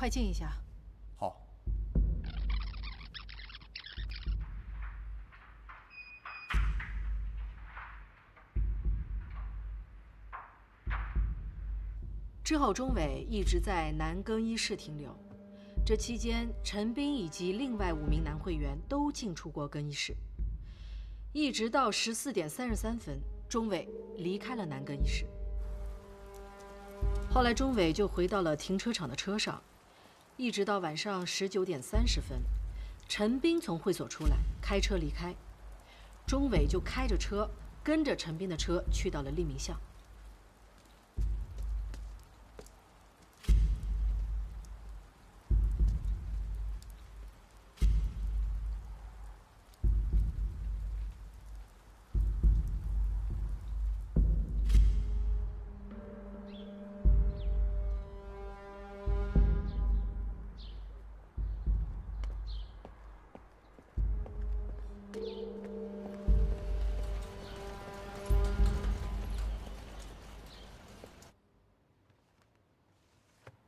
快进一下。好。之后，钟伟一直在男更衣室停留。这期间，陈斌以及另外5名男会员都进出过更衣室。一直到14点33分，钟伟离开了男更衣室。后来，钟伟就回到了停车场的车上，一直到晚上19点30分，陈斌从会所出来，开车离开。钟伟就开着车跟着陈斌的车去到了利民巷。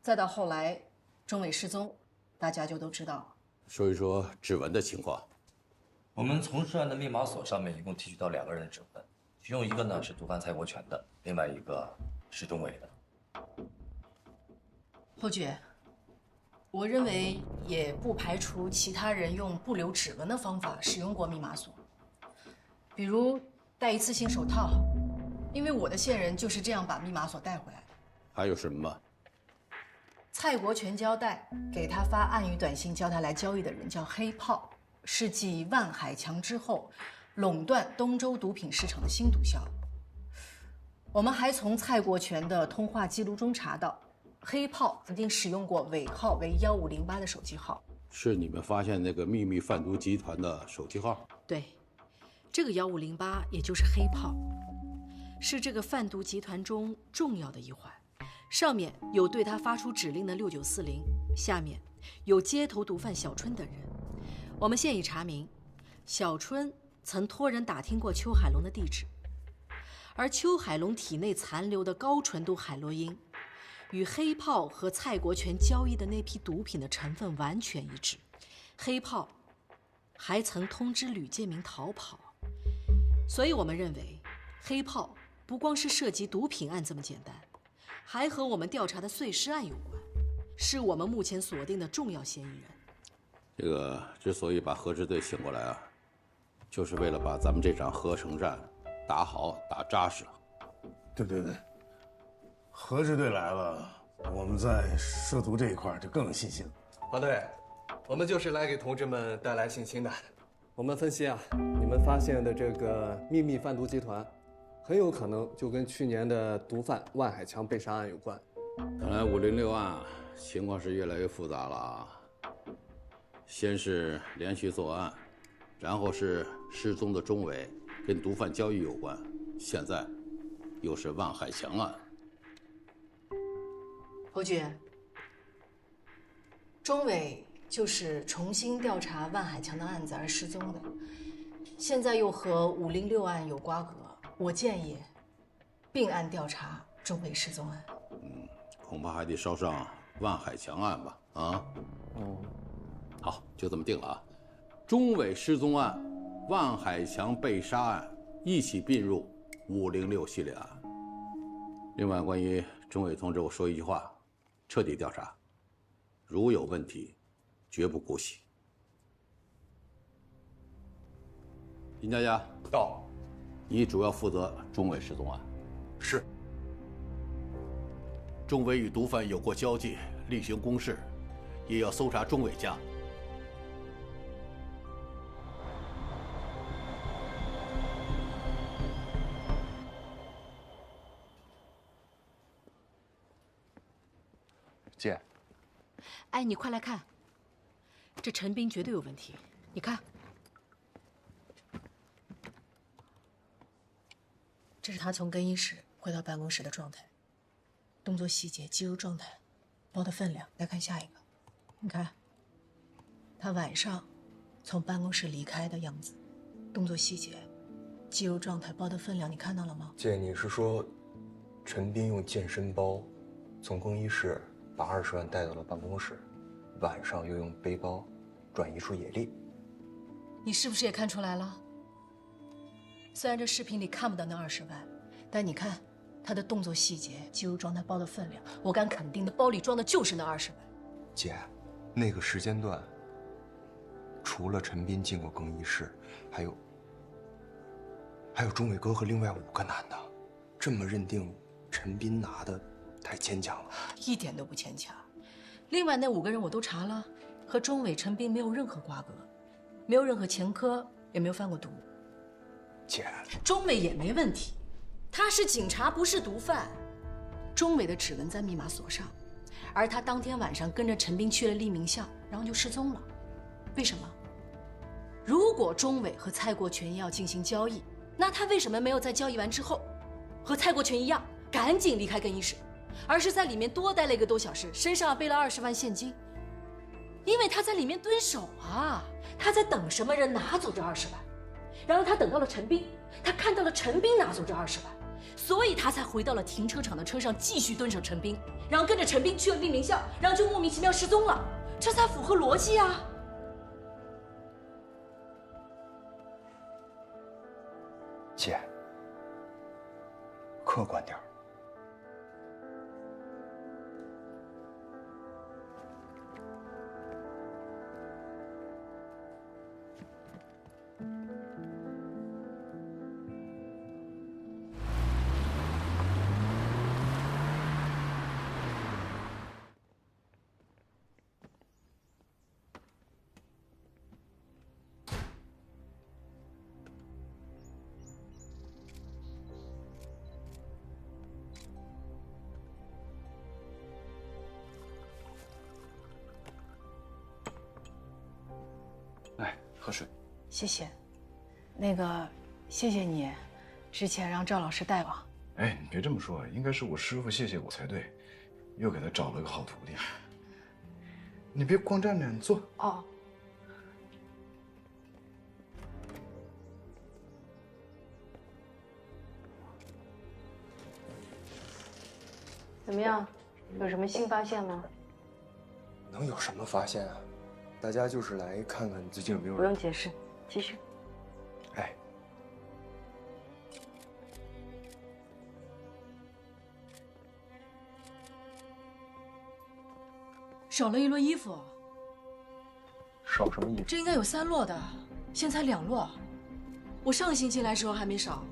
再到后来，钟伟失踪，大家就都知道了。说一说指纹的情况。我们从涉案的密码锁上面一共提取到2个人的指纹，其中一个呢是毒贩蔡国权的，另外一个是钟伟的。侯局，我认为也不排除其他人用不留指纹的方法使用过密码锁，比如戴一次性手套，因为我的线人就是这样把密码锁带回来的。还有什么吗？蔡国权交代，给他发暗语短信叫他来交易的人叫黑炮，是继万海强之后垄断东周毒品市场的新毒枭。我们还从蔡国权的通话记录中查到，黑炮曾经使用过尾号为1508的手机号。是你们发现那个秘密贩毒集团的手机号？对，这个1508也就是黑炮，是这个贩毒集团中重要的一环。上面有对他发出指令的6940，下面有街头毒贩小春等人。我们现已查明，小春曾托人打听过邱海龙的地址，而邱海龙体内残留的高纯度海洛因，与黑炮和蔡国权交易的那批毒品的成分完全一致。黑炮还曾通知吕建明逃跑，所以我们认为，黑炮不光是涉及毒品案这么简单，还和我们调查的碎尸案有关，是我们目前锁定的重要嫌疑人。这个之所以把核支队请过来啊，就是为了把咱们这场合成战打好打扎实。对，核支队来了，我们在涉毒这一块就更有信心了。华队，我们就是来给同志们带来信心的。我们分析啊，你们发现的这个秘密贩毒集团，很有可能就跟去年的毒贩万海强被杀案有关。看来506案情况是越来越复杂了啊！先是连续作案，然后是失踪的钟伟跟毒贩交易有关，现在又是万海强案。侯局，钟伟就是重新调查万海强的案子而失踪的，现在又和506案有瓜葛，我建议并案调查钟伟失踪案。恐怕还得捎上万海强案吧？啊？好，就这么定了啊！钟伟失踪案、万海强被杀案一起并入506系列案。另外，关于钟伟同志，我说一句话：彻底调查，如有问题，绝不姑息。殷佳佳，到。你主要负责钟伟失踪案。是。钟伟与毒贩有过交际，例行公事，也要搜查钟伟家。姐，哎，你快来看，这陈斌绝对有问题。你看，这是他从更衣室回到办公室的状态，动作细节、肌肉状态、包的分量。来看下一个，你看，他晚上从办公室离开的样子，动作细节、肌肉状态、包的分量，你看到了吗？姐，你是说陈斌用健身包从更衣室把20万带到了办公室，晚上又用背包转移出野地。你是不是也看出来了？虽然这视频里看不到那20万，但你看他的动作细节、鸡肉装他包的分量，我敢肯定的，包里装的就是那20万。姐，那个时间段，除了陈斌进过更衣室，还有钟伟哥和另外5个男的，这么认定陈斌拿的太牵强了。一点都不牵强。另外那5个人我都查了，和钟伟、陈斌没有任何瓜葛，没有任何前科，也没有贩过毒。姐，钟伟也没问题，他是警察，不是毒贩。钟伟的指纹在密码锁上，而他当天晚上跟着陈斌去了利民巷，然后就失踪了。为什么？如果钟伟和蔡国权要进行交易，那他为什么没有在交易完之后，和蔡国权一样赶紧离开更衣室，而是在里面多待了1个多小时，身上背了20万现金？因为他在里面蹲守啊，他在等什么人拿走这20万。然后他等到了陈斌，他看到了陈斌拿走这20万，所以他才回到了停车场的车上继续蹲守陈斌，然后跟着陈斌去了利民巷，然后就莫名其妙失踪了，这才符合逻辑啊！姐，客观点儿。来，喝水。谢谢。那个，谢谢你，之前让赵老师带我。哎，你别这么说，应该是我师傅谢谢我才对，又给他找了个好徒弟。你别光站着，你坐。哦。怎么样？有什么新发现吗？能有什么发现啊？大家就是来看看最近有没有人。不用解释，继续。哎，少了1摞衣服。少什么衣服？这应该有3摞的，现在才2摞。我上个星期来时候还没少。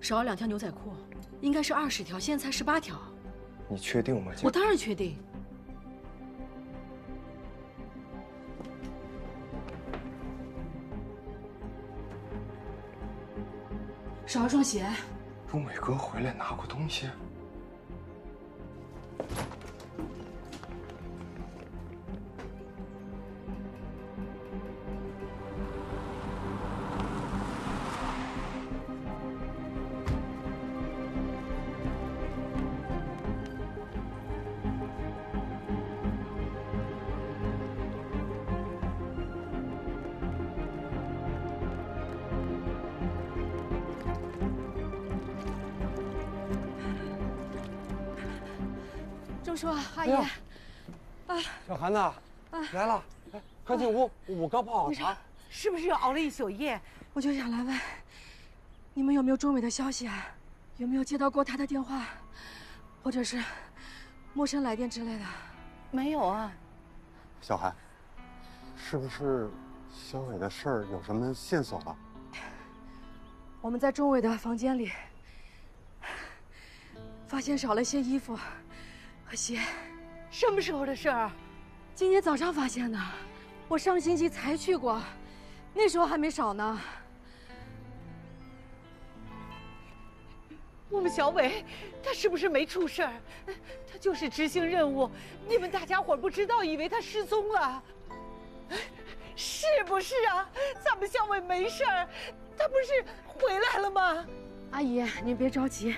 少了2条牛仔裤，应该是20条，现在才18条。你确定吗，姐？我当然确定。少了双鞋。钟伟哥回来拿过东西。钟叔，阿姨，小韩呐，来了，来，快进屋，我刚泡好茶。是不是又熬了一宿夜？我就想来问，你们有没有钟伟的消息啊？有没有接到过他的电话，或者是陌生来电之类的？没有啊。小韩，是不是小伟的事儿有什么线索了？我们在钟伟的房间里发现少了些衣服和鞋。什么时候的事儿？今天早上发现的，我上星期才去过，那时候还没少呢。我们小伟，他是不是没出事儿？他就是执行任务，你们大家伙不知道，以为他失踪了，是不是啊？咱们小伟没事儿，他不是回来了吗？阿姨，您别着急，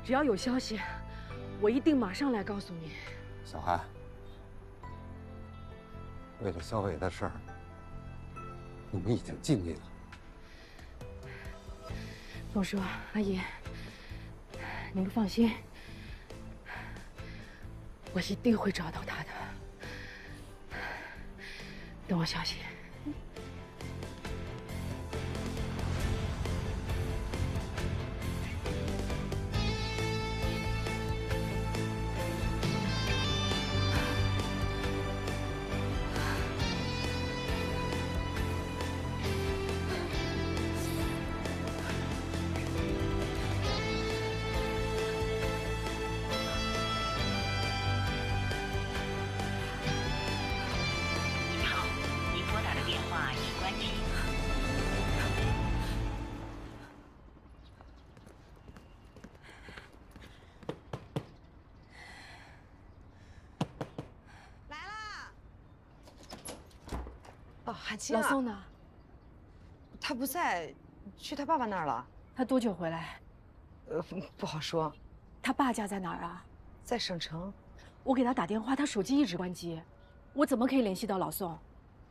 只要有消息，我一定马上来告诉你。小韩，为了小伟的事儿，你们已经尽力了。总叔，阿姨，你们放心，我一定会找到他的。等我消息。哦，韩青啊，老宋呢？他不在，去他爸爸那儿了。他多久回来？不好说。他爸家在哪儿啊？在省城。我给他打电话，他手机一直关机，我怎么可以联系到老宋？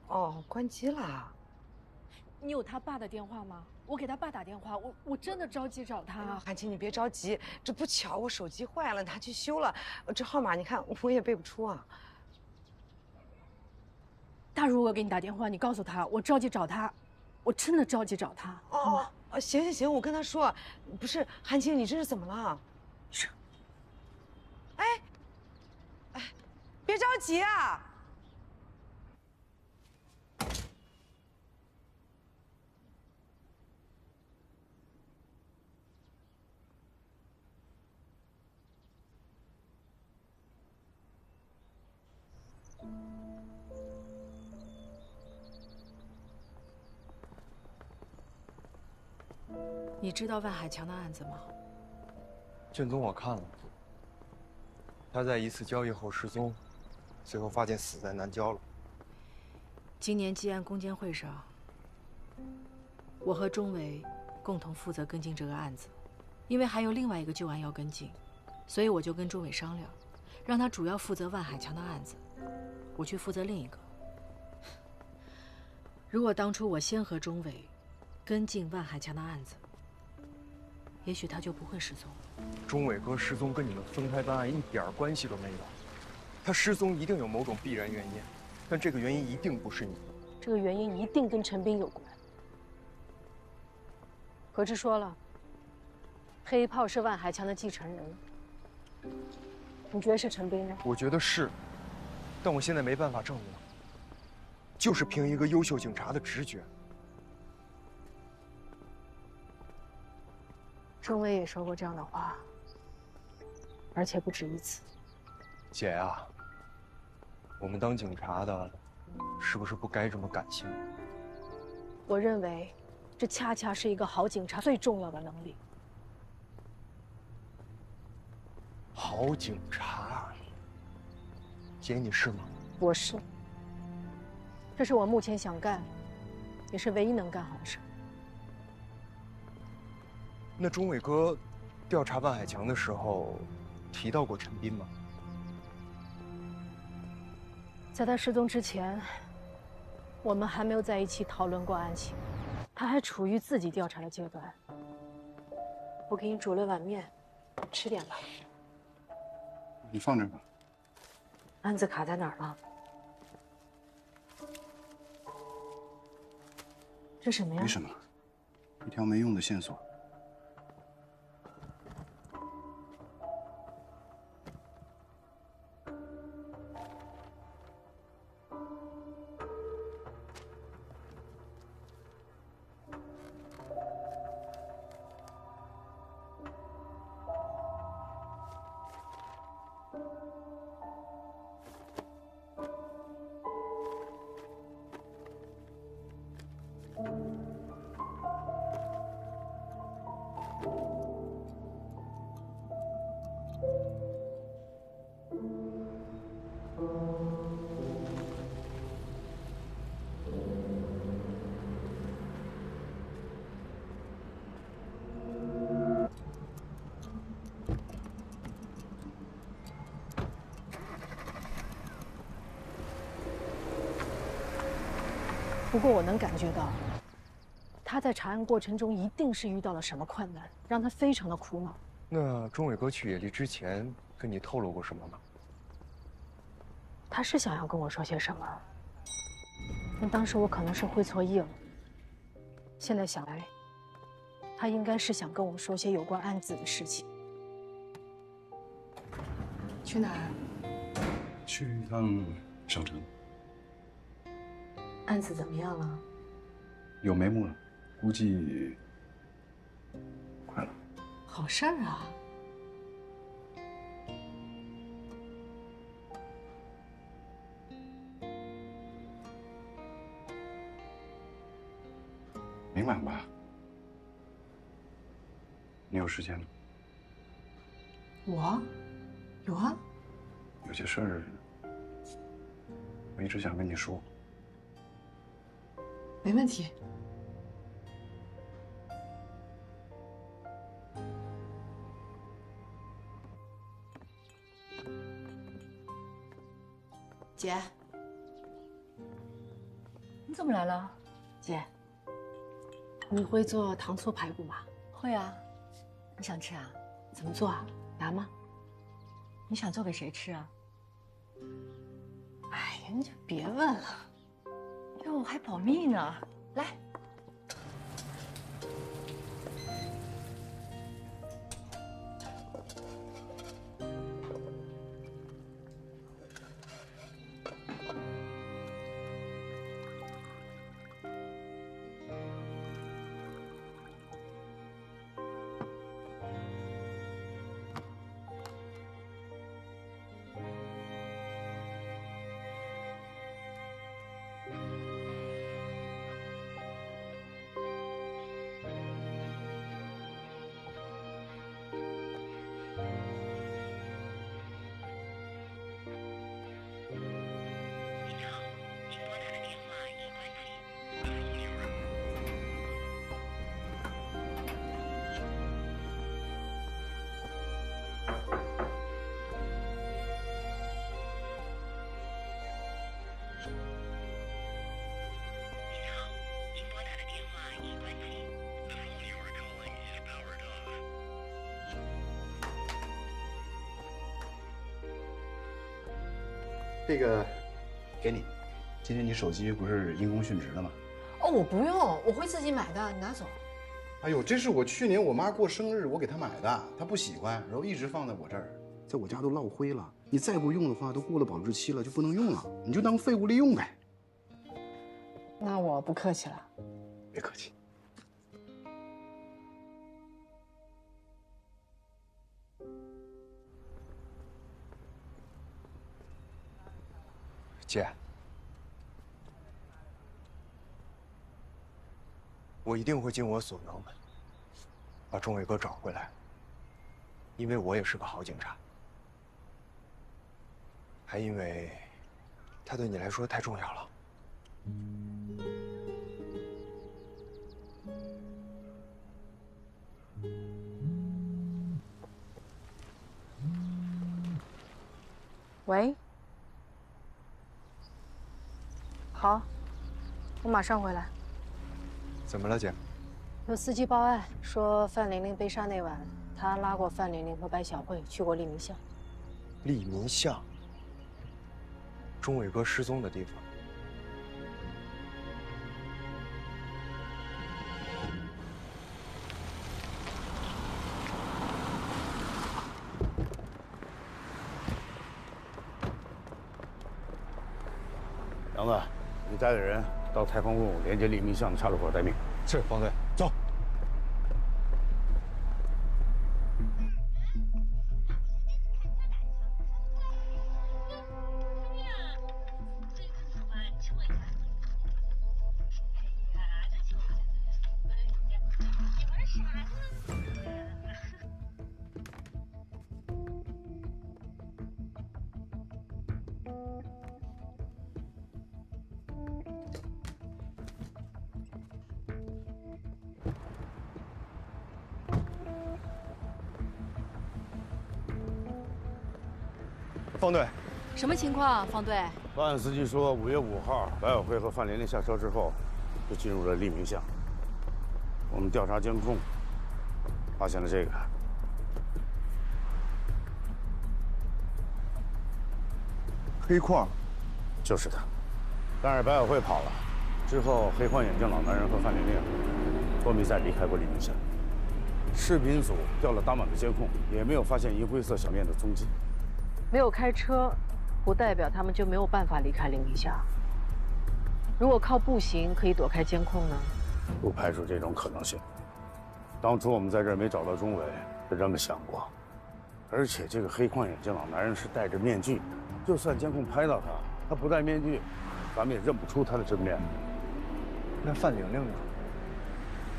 哦，关机了。你有他爸的电话吗？我给他爸打电话，我真的着急找他。韩青，你别着急，这不巧我手机坏了，拿去修了。这号码你看我也背不出啊。他如果给你打电话，你告诉他我着急找他，我真的着急找他。哦，行行行，我跟他说。不是，韩青，你这是怎么了？是。哎，别着急啊。你知道万海强的案子吗？卷宗我看了，他在一次交易后失踪，随后发现死在南郊了。今年纪案攻坚会上，我和钟伟共同负责跟进这个案子，因为还有另外一个旧案要跟进，所以我就跟钟伟商量，让他主要负责万海强的案子，我去负责另一个。如果当初我先和钟伟跟进万海强的案子，也许他就不会失踪了。钟伟哥失踪跟你们分开办案一点关系都没有，他失踪一定有某种必然原因，但这个原因一定不是你。这个原因一定跟陈斌有关。何志说了，黑炮是万海强的继承人，你觉得是陈斌吗？我觉得是，但我现在没办法证明，就是凭一个优秀警察的直觉。钟伟也说过这样的话，而且不止一次。姐呀，我们当警察的，是不是不该这么感性？我认为，这恰恰是一个好警察最重要的能力。好警察，姐你是吗？我是。这是我目前想干，也是唯一能干好的事。那钟伟哥调查万海强的时候，提到过陈斌吗？在他失踪之前，我们还没有在一起讨论过案情，他还处于自己调查的阶段。我给你煮了碗面，吃点吧。你放这吧。案子卡在哪儿了？这什么呀？没什么，一条没用的线索。不过我能感觉到，他在查案过程中一定是遇到了什么困难，让他非常的苦恼。那钟伟哥去野地之前跟你透露过什么吗？他是想要跟我说些什么，但当时我可能是会错意了。现在想来，他应该是想跟我说些有关案子的事情。去哪儿？去一趟省城。案子怎么样了？有眉目了，估计快了。好事儿啊！明晚吧。你有时间吗？我有啊。有些事儿，我一直想跟你说。没问题。姐，你怎么来了？姐，你会做糖醋排骨吗？会啊。你想吃啊？怎么做啊？难吗？你想做给谁吃啊？哎呀，你就别问了。哟，我还保密呢。来。这个，给你。今天你手机不是因公殉职了吗？哦，我不用，我会自己买的，你拿走。哎呦，这是我去年我妈过生日，我给她买的，她不喜欢，然后一直放在我这儿，在我家都落灰了。你再不用的话，都过了保质期了，就不能用了，你就当废物利用呗。那我不客气了。别客气。姐，我一定会尽我所能，把钟伟哥找回来。因为我也是个好警察，还因为他对你来说太重要了。喂。好，我马上回来。怎么了，姐？有司机报案说范玲玲被杀那晚，他拉过范玲玲和白小慧去过利民巷。利民巷，钟伟哥失踪的地方。杨子，你带着人到台风路连接利民巷的岔路口待命。是，方队，走。方队，什么情况？方队，报案司机说，5月5号，白小辉和范玲玲下车之后，就进入了黎明巷。我们调查监控，发现了这个。黑矿，就是他。但是白小辉跑了，之后黑框眼镜老男人和范玲玲都没再离开过黎明巷。视频组调了当晚的监控，也没有发现银灰色小面的踪迹。没有开车，不代表他们就没有办法离开黎明巷。如果靠步行可以躲开监控呢？不排除这种可能性。当初我们在这儿没找到钟伟，是这么想过。而且这个黑框眼镜老男人是戴着面具，就算监控拍到他，他不戴面具，咱们也认不出他的真面目。那范玲玲呢？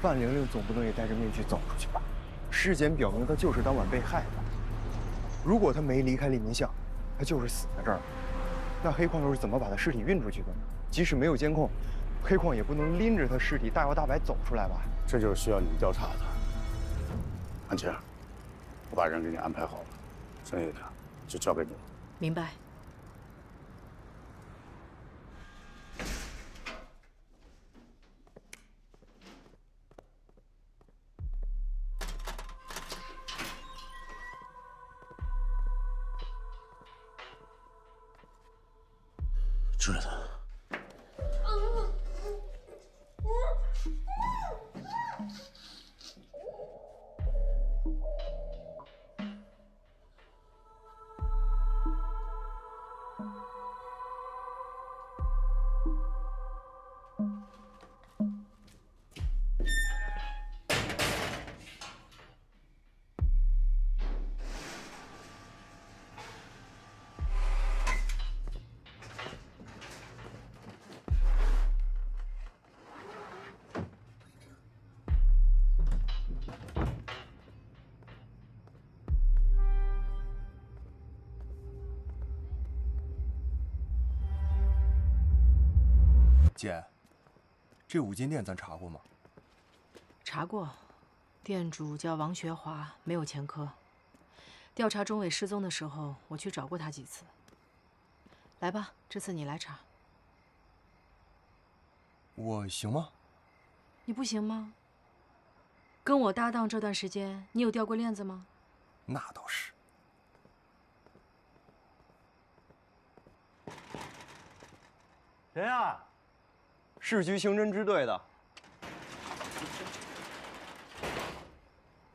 范玲玲总不能也戴着面具走出去吧？尸检表明她就是当晚被害的。如果她没离开黎明巷，她就是死在这儿。那黑矿又是怎么把她尸体运出去的呢？即使没有监控，黑矿也不能拎着她尸体大摇大摆走出来吧？这就是需要你们调查的。安晴，我把人给你安排好了，剩下的就交给你了。明白。知道。姐，这5金店咱查过吗？查过，店主叫王学华，没有前科。调查钟伟失踪的时候，我去找过他几次。来吧，这次你来查。我行吗？你不行吗？跟我搭档这段时间，你有掉过链子吗？那倒是。谁呀？市局刑侦支队的。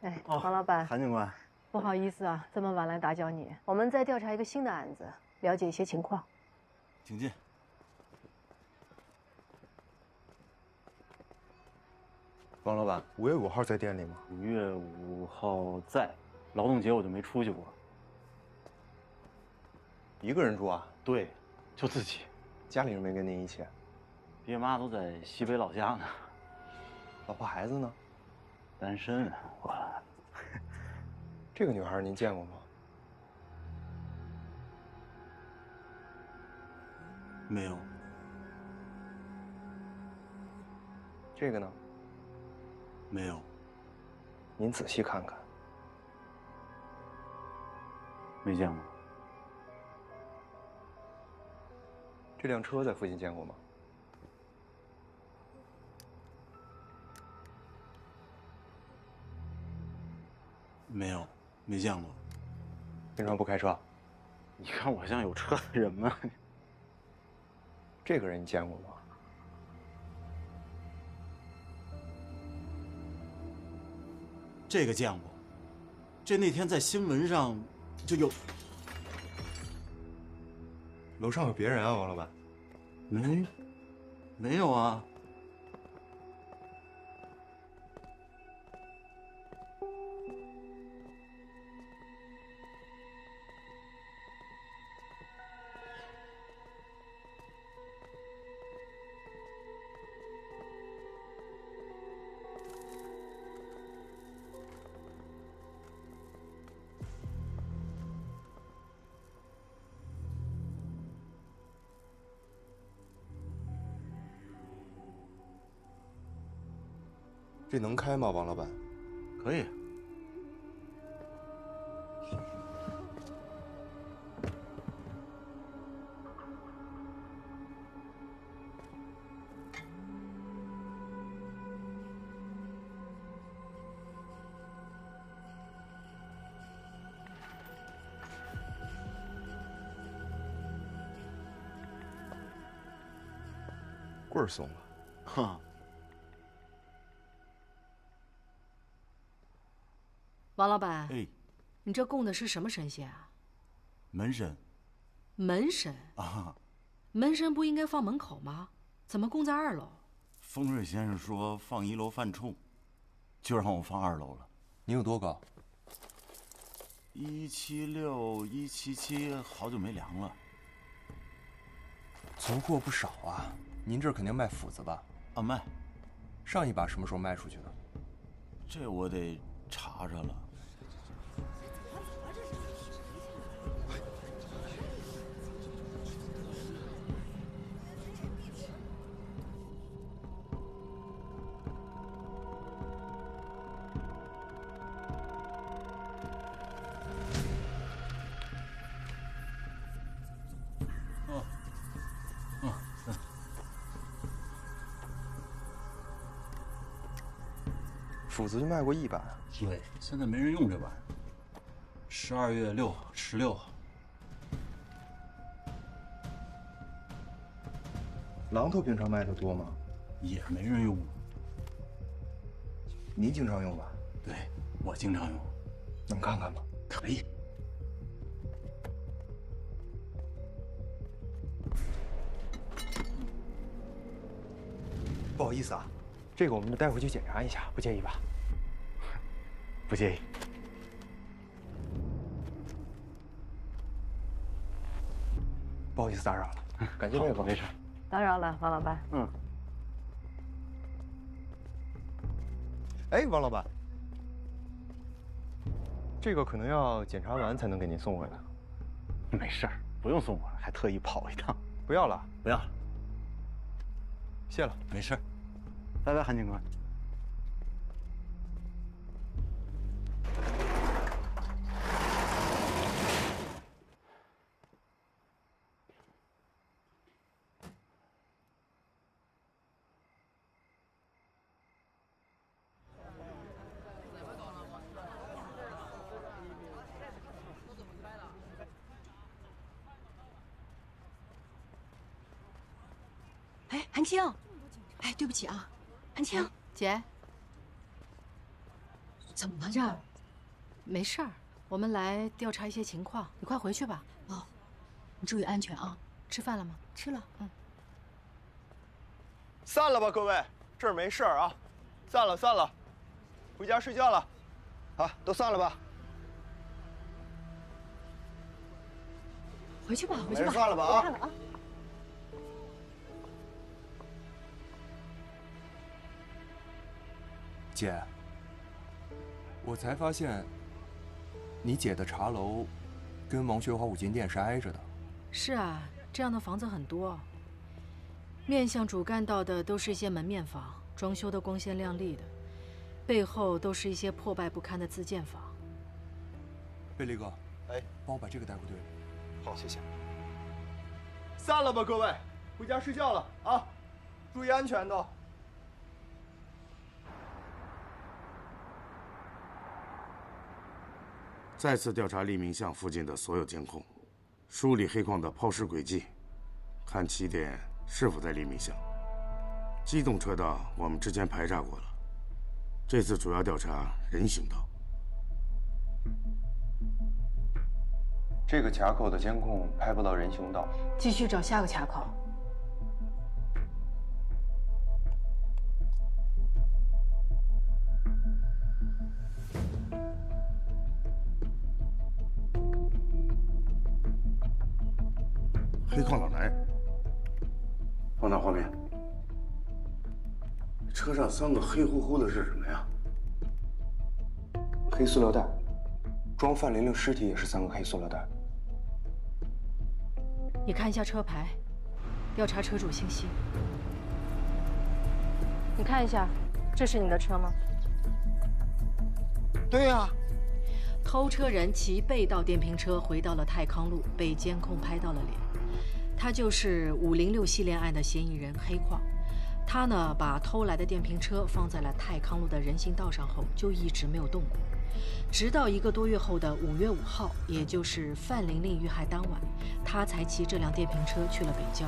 哎，王老板，韩警官，不好意思啊，这么晚来打搅你。我们在调查一个新的案子，了解一些情况。请进。王老板，5月5号在店里吗5月5号在，劳动节我就没出去过。一个人住啊？对，就自己。家里人没跟您一起？爹妈都在西北老家呢。老婆孩子呢？单身。我。这个女孩您见过吗？没有。这个呢？没有。您仔细看看。没见过。这辆车在附近见过吗？没有，没见过。平常不开车？你看我像有车的人吗？这个人你见过吗？这个见过，这那天在新闻上就有。楼上有别人啊，王老板？没有啊。这能开吗，王老板？可以。棍儿松了。哈。王老板，哎，你这供的是什么神仙啊？门神。门神啊？门神不应该放门口吗？怎么供在2楼？风水先生说放1楼犯冲，就让我放2楼了。你有多高？176、177，好久没量了。存货不少啊，您这儿肯定卖斧子吧？啊，卖。上一把什么时候卖出去的？这我得查查了。斧子就卖过1把。对，现在没人用这玩意儿。12月6、16。榔头平常卖的多吗？也没人用。您经常用吧？对，我经常用。能看看吗？可以。不好意思啊，这个我们带回去检查一下，不介意吧？不介意。不好意思打扰了，感谢配合。没事。打扰了，王老板。嗯。哎，王老板，这个可能要检查完才能给您送回来。没事儿，不用送我，还特意跑一趟。不要了，不要了，谢了。没事儿。拜拜，韩警官。哎，韩青，哎，对不起啊，韩青姐，怎么了这儿？没事儿，我们来调查一些情况，你快回去吧。哦，你注意安全啊。吃饭了吗？吃了。嗯。散了吧，各位，这儿没事儿啊，散了散了，回家睡觉了，啊，都散了吧。回去吧，回去吧。没事，散了吧啊。别看了啊。姐，我才发现，你姐的茶楼跟王学华五金店是挨着的。是啊，这样的房子很多。面向主干道的都是一些门面房，装修的光鲜亮丽的，背后都是一些破败不堪的自建房。贝利哥，哎，帮我把这个带回队里。好，谢谢。散了吧，各位，回家睡觉了啊，注意安全都。再次调查黎明巷附近的所有监控，梳理黑矿的抛尸轨迹，看起点是否在黎明巷。机动车道我们之前排查过了，这次主要调查人行道。这个卡口的监控拍不到人行道，继续找下个卡口。黑矿老来，放大画面。车上3个黑乎乎的是什么呀？黑塑料袋，装范玲玲尸体也是3个黑塑料袋。你看一下车牌，调查车主信息。你看一下，这是你的车吗？对呀。偷车人骑被盗电瓶车回到了泰康路，被监控拍到了脸。他就是506系列案的嫌疑人黑矿。他呢，把偷来的电瓶车放在了泰康路的人行道上后，就一直没有动过。直到1个多月后的5月5号，也就是范玲玲遇害当晚，他才骑这辆电瓶车去了北郊。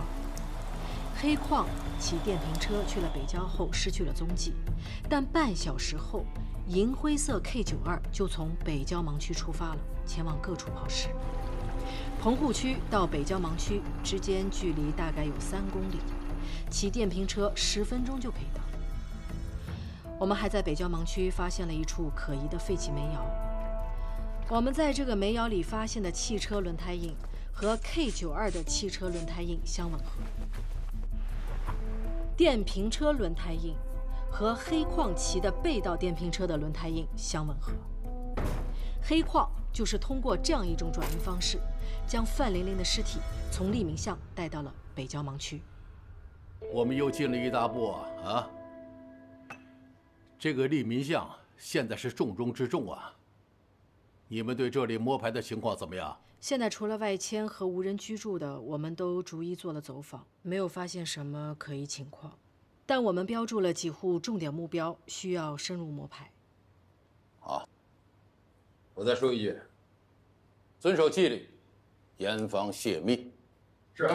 黑矿骑电瓶车去了北郊后失去了踪迹，但半小时后，银灰色 K92就从北郊盲区出发了，前往各处抛尸。棚户区到北郊盲区之间距离大概有3公里，骑电瓶车10分钟就可以到。我们还在北郊盲区发现了一处可疑的废弃煤窑。我们在这个煤窑里发现的汽车轮胎印和 K92的汽车轮胎印相吻合，电瓶车轮胎印和黑矿骑的被盗电瓶车的轮胎印相吻合。黑矿就是通过这样一种转运方式，将范玲玲的尸体从利民巷带到了北郊盲区。我们又进了一大步啊！这个利民巷现在是重中之重啊！你们对这里摸排的情况怎么样？现在除了外迁和无人居住的，我们都逐一做了走访，没有发现什么可疑情况。但我们标注了几户重点目标，需要深入摸排。好，我再说一句，遵守纪律，严防泄密。是。